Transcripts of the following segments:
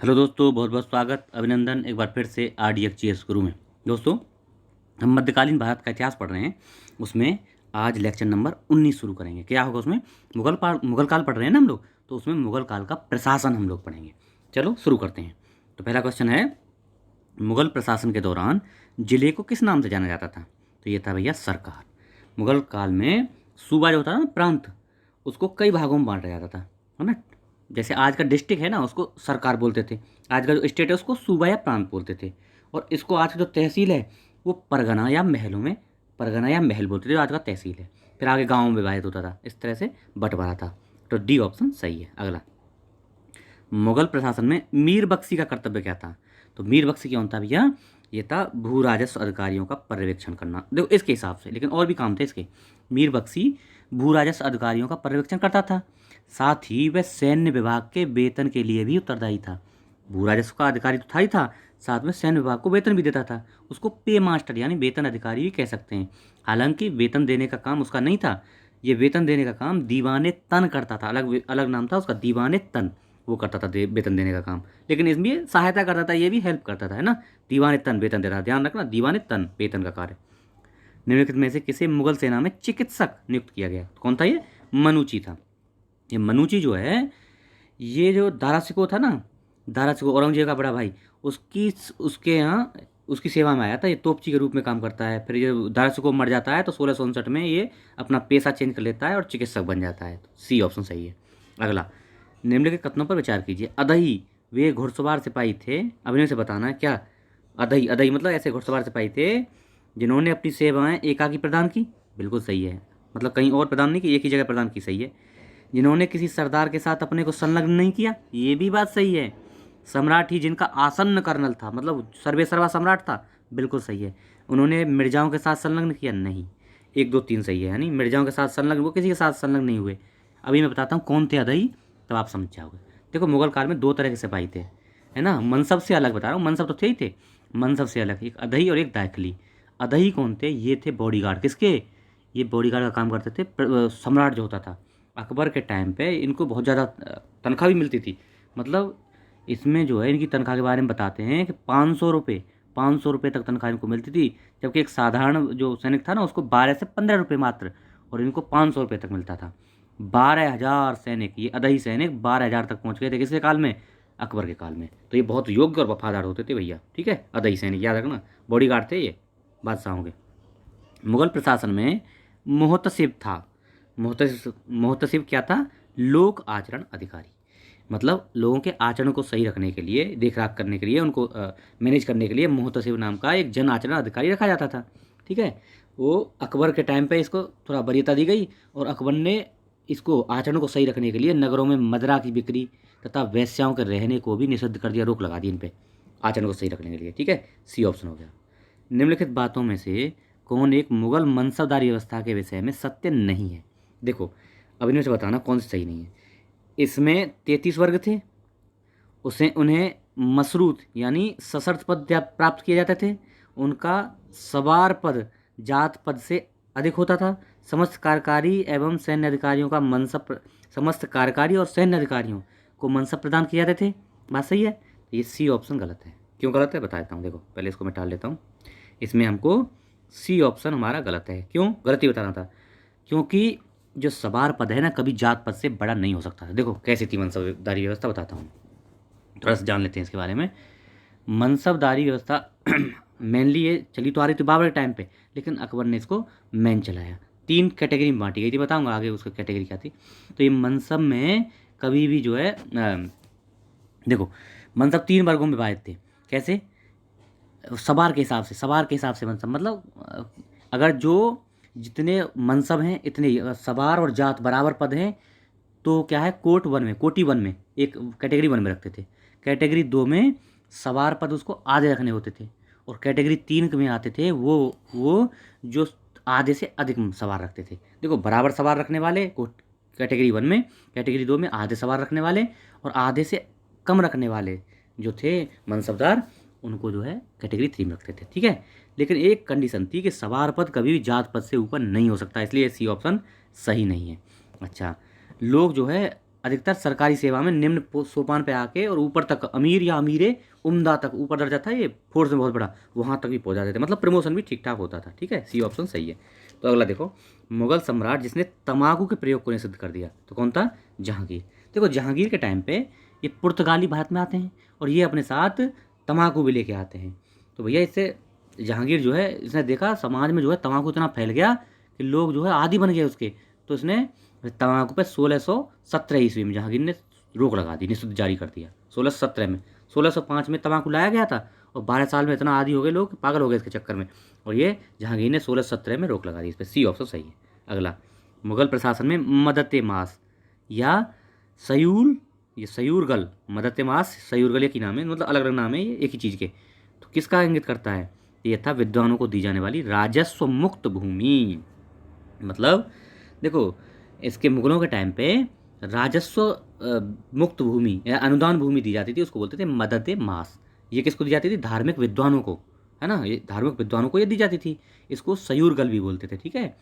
Hello दोस्तों, बहुत बहुत स्वागत, अभिनंदन एक बार फिर से RDXGS गुरु में। दोस्तों, हम मध्यकालीन भारत का इतिहास पढ़ रहे हैं। उसमें आज लेक्चर नंबर 19 शुरू करेंगे। क्या होगा उसमें? मुगल काल पढ़ रहे हैं ना हम लोग, तो उसमें मुगल काल का प्रशासन हम लोग पढ़ेंगे। चलो शुरू करते हैं। तो पहला क्वेश्चन है, मुगल प्रशासन के दौरान जिले को किस नाम से जाना जाता था? तो ये था भैया सरकार। मुगल काल में सूबा जो होता था ना, प्रांत, उसको कई भागों में बांटा जाता था, है ना। जैसे आज का डिस्ट्रिक्ट है ना, उसको सरकार बोलते थे। आज का जो स्टेट है उसको सूबा या प्रांत बोलते थे। और इसको आज की जो तहसील है वो परगना या महल बोलते थे, जो आज का तहसील है। फिर आगे गाँव में विभाजित होता था, इस तरह से बंटवारा था। तो डी ऑप्शन सही है। अगला, मुगल प्रशासन में मीर बख्शी का कर्तव्य क्या था? तो मीर बख्शी कौन था भैया? ये था भू राजस्व अधिकारियों का पर्यवेक्षण करना। देखो इसके हिसाब से, लेकिन और भी काम थे इसके। मीर बख्शी भू राजस्व अधिकारियों का पर्यवेक्षण करता था, साथ ही वह सैन्य विभाग के वेतन के लिए भी उत्तरदायी था। भू राजस्व का अधिकारी तो था ही था, साथ में सैन्य विभाग को वेतन भी देता था। उसको पे मास्टर यानी वेतन अधिकारी भी कह सकते हैं। हालांकि वेतन देने का काम उसका नहीं था, ये वेतन देने का काम दीवाने तन करता था। अलग अलग नाम था उसका, दीवाने तन। वो करता था वेतन देने का काम, लेकिन इसमें सहायता करता था, ये भी हेल्प करता था, है ना। दीवाने तन वेतन देता था, ध्यान रखना, दीवाने तन वेतन का कार्य। निम्नलिखित में से किसे मुगल सेना में चिकित्सक नियुक्त किया गया? तो कौन था ये? मनुची था। ये मनुची जो है, ये जो दारा शिकोह था ना, दारा शिकोह औरंगजेब का बड़ा भाई, उसकी उसके यहाँ उसकी सेवा में आया था। ये तोपची के रूप में काम करता है। फिर ये दारा शिकोह मर जाता है तो 1659 में ये अपना पेशा चेंज कर लेता है और चिकित्सक बन जाता है। तो सी ऑप्शन सही है। अगला, निम्नलिखित कथनों पर विचार कीजिए। अदही वे घुड़सवार सिपाही थे, अभिनय से बताना है क्या। अदही अदही मतलब ऐसे घुड़सवार सिपाही थे जिन्होंने अपनी सेवाएं एकाकी प्रदान की। बिल्कुल सही है, मतलब कहीं और प्रदान नहीं की, एक ही जगह प्रदान की। सही है। जिन्होंने किसी सरदार के साथ अपने को संलग्न नहीं किया, ये भी बात सही है। सम्राट ही जिनका आसन्न कर्नल था, मतलब सर्वे सर्वा सम्राट था। बिल्कुल सही है। उन्होंने मिर्जाओं के साथ संलग्न किया? नहीं। एक दो तीन सही है, यानी मिर्जाओं के साथ संलग्न, वो किसी के साथ संलग्न नहीं हुए। अभी मैं बताता हूँ कौन थे अदही, तब आप समझ जाओगे। देखो, मुगल काल में दो तरह के सिपाही थे, है ना। मनसब से अलग बता रहा हूँ, मनसब तो थे ही थे, मनसब से अलग एक अदही और एक दाखिली। अदही कौन थे? ये थे बॉडीगार्ड। किसके? ये बॉडीगार्ड का काम करते थे सम्राट जो होता था। अकबर के टाइम पे इनको बहुत ज़्यादा तनख्वाह भी मिलती थी। मतलब इसमें जो है, इनकी तनख्वाह के बारे में बताते हैं कि 500 रुपये तक तनख्वाह इनको मिलती थी। जबकि एक साधारण जो सैनिक था ना, उसको 12 से 15 रुपये मात्र, और इनको 500 रुपये तक मिलता था। 12,000 सैनिक, ये अदही सैनिक 12,000 तक पहुंच गए थे किसके काल में? अकबर के काल में। तो ये बहुत योग्य और वफादार होते थे भैया, ठीक है। अदही सैनिक याद रखना, बॉडीगार्ड थे ये बादशाहों के। मुगल प्रशासन में मुहतसिब था। मुहतसिब क्या था? लोक आचरण अधिकारी। मतलब लोगों के आचरण को सही रखने के लिए, देख राख करने के लिए, उनको मैनेज करने के लिए मुहतसिब नाम का एक जन आचरण अधिकारी रखा जाता था, ठीक है। वो अकबर के टाइम पे इसको थोड़ा वरीयता दी गई, और अकबर ने इसको आचरण को सही रखने के लिए नगरों में मदिरा की बिक्री तथा वेश्याओं के रहने को भी निषिद्ध कर दिया, रोक लगा दी इन पे, आचरण को सही रखने के लिए, ठीक है। सी ऑप्शन हो गया। निम्नलिखित बातों में से कौन एक मुगल मनसबदारी व्यवस्था के विषय में सत्य नहीं है? देखो, अब इनमें से बताना कौन सी सही नहीं है। इसमें 33 वर्ग थे, उसे उन्हें मशरूत यानी सशर्त पद प्राप्त किए जाते थे। उनका सवार पद जात पद से अधिक होता था। समस्त कार्यकारी एवं सैन्य अधिकारियों का मनसब, समस्त कार्यकारी और सैन्य अधिकारियों को मनसब प्रदान किए जाते थे। बात सही है। तो ये सी ऑप्शन गलत है। क्यों गलत है बता देता हूँ। देखो, पहले इसको मैं टाल लेता हूँ। इसमें हमको सी ऑप्शन हमारा गलत है। क्यों गलती बताना था? क्योंकि जो सवार पद है ना, कभी जात पद से बड़ा नहीं हो सकता था। देखो कैसी थी मनसबदारी व्यवस्था, बताता हूँ, थोड़ा सा जान लेते हैं इसके बारे में। मनसबदारी व्यवस्था मेनली ये चली तो आ रही थी बाबर के टाइम पे, लेकिन अकबर ने इसको मेन चलाया। 3 कैटेगरी में बांटी गई थी, बताऊंगा आगे उसका कैटेगरी क्या थी। तो ये मनसब में कभी भी जो है देखो, मनसब 3 वर्गों में विभाजित थे। कैसे? सवार के हिसाब से मनसब, मतलब अगर जो जितने मनसब हैं इतने सवार और जात बराबर पद हैं, तो क्या है, कोटी वन में एक कैटेगरी वन में रखते थे। कैटेगरी 2 में सवार पद उसको आधे रखने होते थे, और कैटेगरी 3 में आते थे वो जो आधे से अधिक सवार रखते थे। देखो, बराबर सवार रखने वाले को कैटेगरी 1 में, कैटेगरी 2 में आधे सवार रखने वाले, और आधे से कम रखने वाले जो थे मनसबदार, उनको जो है कैटेगरी 3 में रखते थे, ठीक है। लेकिन एक कंडीशन थी कि सवार पद कभी भी जात पद से ऊपर नहीं हो सकता, इसलिए सी ऑप्शन सही नहीं है। अच्छा, लोग जो है अधिकतर सरकारी सेवा में निम्न सोपान पे आके और ऊपर तक अमीर या अमीरे उम्दा तक ऊपर दर्जा था, ये फोर्स में बहुत बड़ा, वहाँ तक भी पहुँच जाते थे, मतलब प्रमोशन भी ठीक ठाक होता था। ठीक है, सी ऑप्शन सही है। तो अगला देखो, मुगल सम्राट जिसने तंबाकू के प्रयोग को निषिद्ध कर दिया, तो कौन था? जहांगीर। देखो जहांगीर के टाइम पे ये पुर्तगाली भारत में आते हैं और ये अपने साथ तंबाकू भी लेके आते हैं। तो भैया इससे जहांगीर जो है, इसने देखा समाज में जो है तंबाकू इतना फैल गया कि लोग जो है आदी बन गए उसके, तो इसने तंबाकू पे 1617 ईस्वी में जहांगीर ने रोक लगा दी, निषिद्ध जारी कर दिया 1617 में। 1605 में तंबाकू लाया गया था और 12 साल में इतना आदी हो गए लोग, पागल हो गए इसके चक्कर में, और ये जहांगीर ने 1617 में रोक लगा दी इस पर। सी ऑप्शन सही है। अगला, मुगल प्रशासन में मदत मास या सयूल, ये सयूरगल, मदत मास सयूरगल, एक ही नाम है, मतलब अलग अलग नाम है ये एक ही चीज़ के। तो किसका इंगित करता है? ये था विद्वानों को दी जाने वाली राजस्व मुक्त भूमि। मतलब देखो इसके मुगलों के टाइम पे राजस्व मुक्त भूमि या अनुदान भूमि दी जाती थी, उसको बोलते थे मदद मास। ये किसको दी जाती थी? धार्मिक विद्वानों को, है ना, ये धार्मिक विद्वानों को ये दी जाती थी। इसको सयूरगल भी बोलते थे। ठीक है,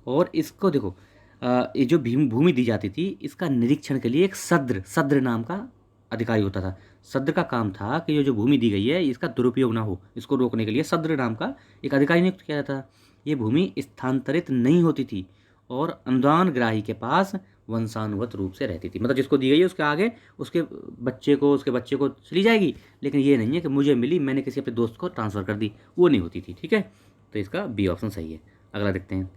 और इसको देखो ये जो भूमि दी जाती थी, इसका निरीक्षण के लिए एक सद्र नाम का अधिकारी होता था। सद्र का काम था कि ये जो भूमि दी गई है इसका दुरुपयोग ना हो, इसको रोकने के लिए सद्र नाम का एक अधिकारी नियुक्त किया जाता था। ये भूमि स्थानांतरित नहीं होती थी और अनुदान ग्राही के पास वंशानुगत रूप से रहती थी, मतलब जिसको दी गई है उसके आगे उसके बच्चे को चली जाएगी, लेकिन ये नहीं है कि मुझे मिली मैंने किसी अपने दोस्त को ट्रांसफ़र कर दी, वो नहीं होती थी। ठीक है, तो इसका बी ऑप्शन सही है। अगला देखते हैं।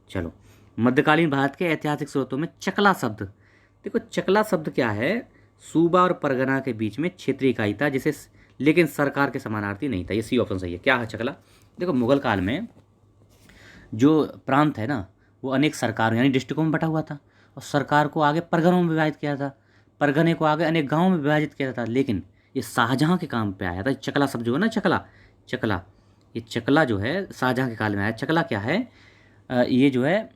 चलो, मध्यकालीन भारत के ऐतिहासिक स्रोतों में चकला शब्द, देखो चकला शब्द क्या है? सूबा और परगना के बीच में क्षेत्रीय इकाई था जिसे, लेकिन सरकार के समानार्थी नहीं था। ये सी ऑप्शन सही है। क्या है चकला? देखो मुगल काल में जो प्रांत है ना, वो अनेक सरकारों यानी डिस्ट्रिक्टों में बटा हुआ था, और सरकार को आगे परगनों में विभाजित किया था, परगने को आगे अनेक गांवों में विभाजित किया था। लेकिन ये शाहजहाँ के काम पे आया था। चकला शब्द जो है ना, चकला, ये चकला जो है शाहजहाँ के काल में आया। चकला क्या है? ये जो है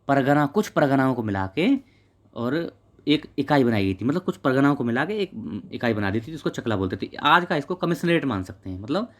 परगना, कुछ परगनाओं को मिला के और एक इकाई बनाई गई थी, मतलब कुछ परगनाओं को मिला के एक इकाई बना दी थी, जिसको चकला बोलते थे। आज का इसको कमिश्नरेट मान सकते हैं। मतलब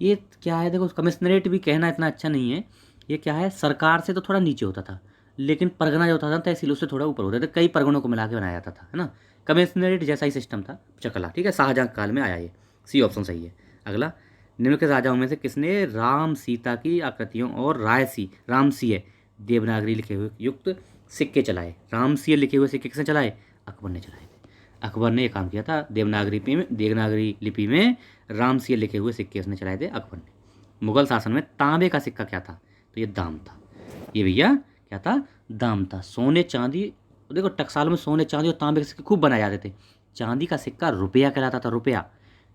ये क्या है? देखो कमिश्नरेट भी कहना इतना अच्छा नहीं है। ये क्या है? सरकार से तो थोड़ा नीचे होता था, लेकिन परगना जो होता था तहसील उससे थोड़ा ऊपर होता था, कई परगनों को मिला के बनाया जाता था, है ना। कमिश्नरेट जैसा ही सिस्टम था चकला। ठीक है, शाहजहाँ काल में आया ये। सी ऑप्शन सही है। अगला, निम्नलिखित राजाओं में से किसने राम सीता की आकृतियों और रामसीय देवनागरी लिखे हुए युक्त सिक्के चलाए? रामसीय लिखे हुए सिक्के किसने चलाए? अकबर ने चलाए थे। अकबर ने ये काम किया था। देवनागरी लिपि में रामसीय लिखे हुए सिक्के उसने चलाए थे, अकबर ने। मुगल शासन में तांबे का सिक्का क्या था? तो ये दाम था। ये भैया क्या था? दाम था। सोने चांदी, देखो टकसालों में सोने चांदी और तांबे के सिक्के खूब बनाए जाते थे। चांदी का सिक्का रुपया कहलाता था, रुपया।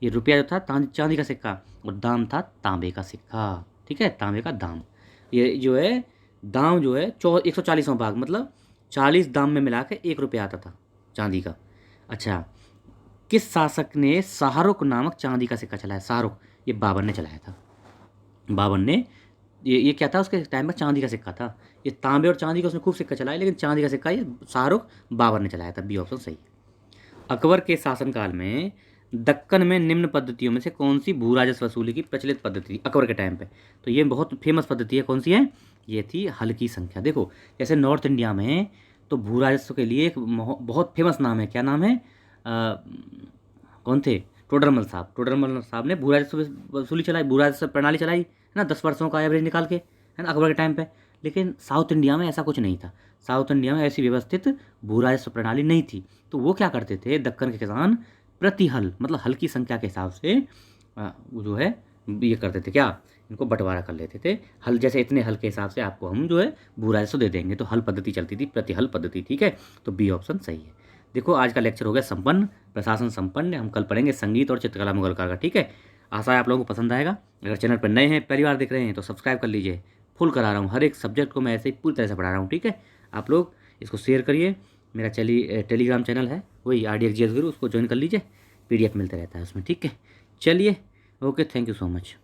ये रुपया जो था चांदी का सिक्का, और दाम था तांबे का सिक्का। ठीक है, तांबे का दाम। ये जो है दाम जो है 140वां भाग, मतलब 40 दाम में मिला के 1 रुपया आता था चांदी का। अच्छा, किस शासक ने शाहरुख नामक चांदी का सिक्का चलाया? शाहरुख, ये बाबर ने चलाया था। बाबर ने, ये क्या था? उसके टाइम में चांदी का सिक्का था। ये तांबे और चांदी का उसने खूब सिक्का चलाया, लेकिन चांदी का सिक्का ये शाहरुख बाबर ने चलाया था। बी ऑप्शन सही है। अकबर के शासनकाल में दक्कन में निम्न पद्धतियों में से कौन सी भू राजस्व वसूली की प्रचलित पद्धति थी अकबर के टाइम पे? तो ये बहुत फेमस पद्धति है। कौन सी है? ये थी हल्की संख्या। देखो जैसे नॉर्थ इंडिया में तो भू राजस्व के लिए एक बहुत फेमस नाम है। क्या नाम है? कौन थे? टोडरमल साहब। टोडरमल साहब ने भू राजस्व वसूली चलाई, भू राजस्व प्रणाली चलाई, है ना, 10 वर्षों का एवरेज निकाल के, है ना, अकबर के टाइम पे। लेकिन साउथ इंडिया में ऐसा कुछ नहीं था। साउथ इंडिया में ऐसी व्यवस्थित भू राजस्व प्रणाली नहीं थी। तो वो क्या करते थे? दक्कन के किसान प्रति हल, मतलब हल्की संख्या के हिसाब से वो जो है ये करते थे। क्या? इनको बंटवारा कर लेते थे। हल जैसे इतने हल के हिसाब से आपको हम जो है भू राजस्व दे देंगे, तो हल पद्धति चलती थी, प्रति हल पद्धति। ठीक है, तो बी ऑप्शन सही है। देखो आज का लेक्चर हो गया संपन्न, प्रशासन संपन्न। हम कल पढ़ेंगे संगीत और चित्रकला मुगल काल का। ठीक है, आशा है आप लोगों को पसंद आएगा। अगर चैनल पर नए हैं, पहली बार देख रहे हैं, तो सब्सक्राइब कर लीजिए। फुल करा रहा हूँ, हर एक सब्जेक्ट को मैं ऐसे ही पूरी तरह से पढ़ा रहा हूँ। ठीक है, आप लोग इसको शेयर करिए। मेरा टेलीग्राम चैनल है वही RDX GS गुरु, उसको ज्वाइन कर लीजिए। PDF मिलता रहता है उसमें। ठीक है, चलिए, okay, thank you so much.